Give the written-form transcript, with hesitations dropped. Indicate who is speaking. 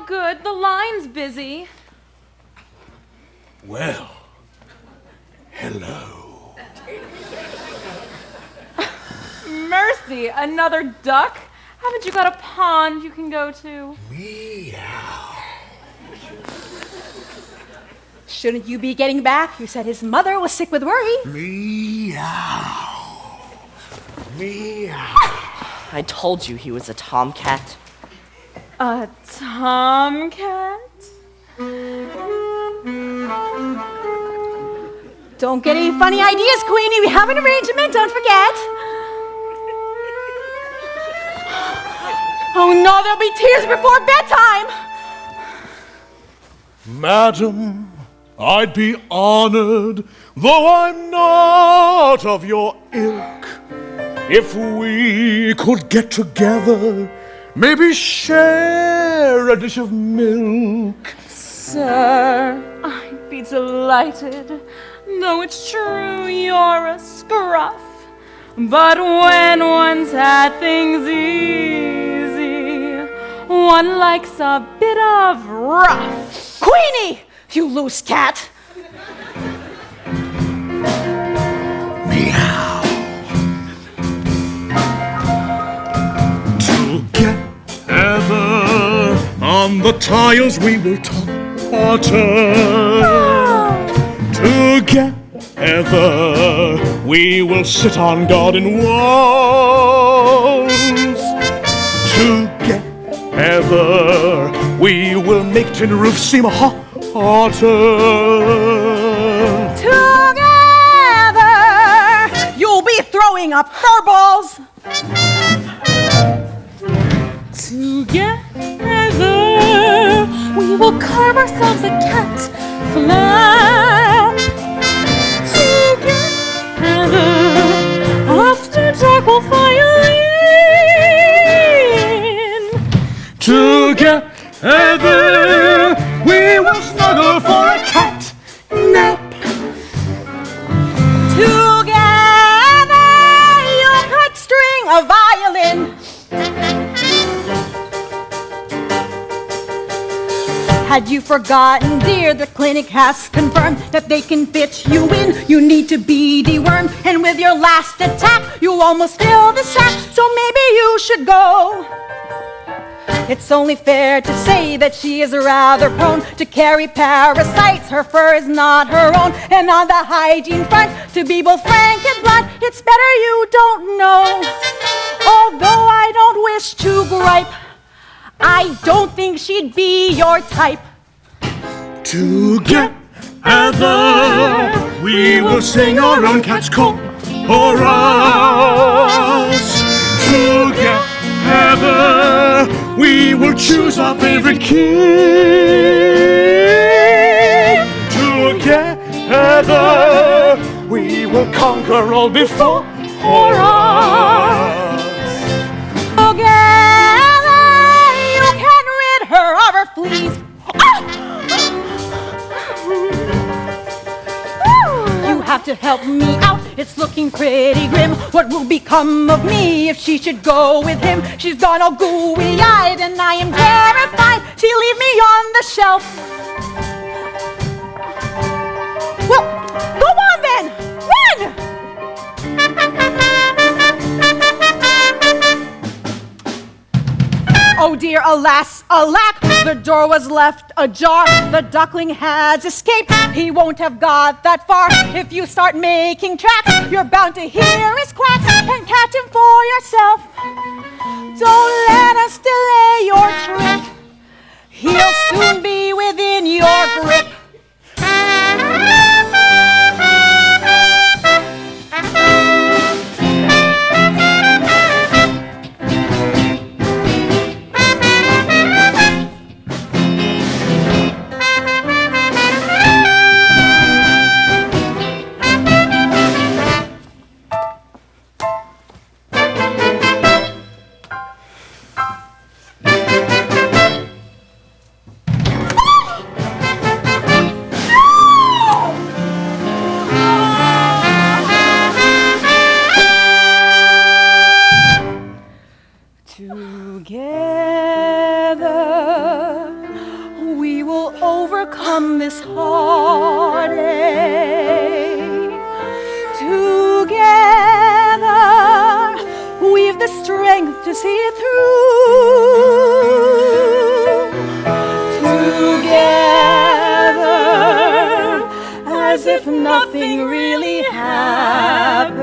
Speaker 1: good. The line's busy.
Speaker 2: Well, hello.
Speaker 1: Mercy, another duck? Haven't you got a pond you can go to?
Speaker 2: Meow.
Speaker 3: Shouldn't you be getting back? You said his mother was sick with worry.
Speaker 2: Meow. Meow.
Speaker 4: I told you he was a tomcat.
Speaker 1: A tomcat?
Speaker 3: Don't get any funny ideas, Queenie. We have an arrangement, don't forget. Oh no, there'll be tears before bedtime.
Speaker 2: Madam, I'd be honored, though I'm not of your ilk, if we could get together, maybe share a dish of milk.
Speaker 1: Sir, I'd be delighted, though it's true you're a scruff. But when one's had things easy, one likes a bit of rough.
Speaker 3: Queenie, you loose cat.
Speaker 2: Meow. Together on the tiles we will totter. Together we will sit on garden walls. Together we will make tin roofs seem hotter.
Speaker 3: Together, you'll be throwing up furballs.
Speaker 1: Together, we will carve ourselves a cat flap. Together, after dark we'll violin.
Speaker 2: Together we will snuggle for a cat nap.
Speaker 3: Together, you'll cut string a violin. Had you forgotten, dear, the clinic has confirmed that they can fit you in. You need to be dewormed, and with your last attack, you almost fill the sack, so maybe you should go. It's only fair to say that she is rather prone to carry parasites. Her fur is not her own, and on the hygiene front, to be both frank and blunt, it's better you don't know. Although I don't wish to gripe, I don't think she'd be your type.
Speaker 2: Together we will sing our own cat's chorus. Together we will choose our favorite kids. Together we will conquer all before us.
Speaker 3: Together you can rid her of her fleas. You have to help me out, it's looking pretty grim. What will become of me if she should go with him? She's gone all gooey-eyed and I am terrified she'll leave me on the shelf. Well, go on then, run! Oh dear, alas, alack, the door was left ajar. The duckling has escaped. He won't have got that far. If you start making tracks, you're bound to hear his quacks and catch him for yourself. Don't let us delay your trip. He'll soon be within your grip. overcome this heartache. Together, we've the strength to see it through. Together, as if nothing really happened.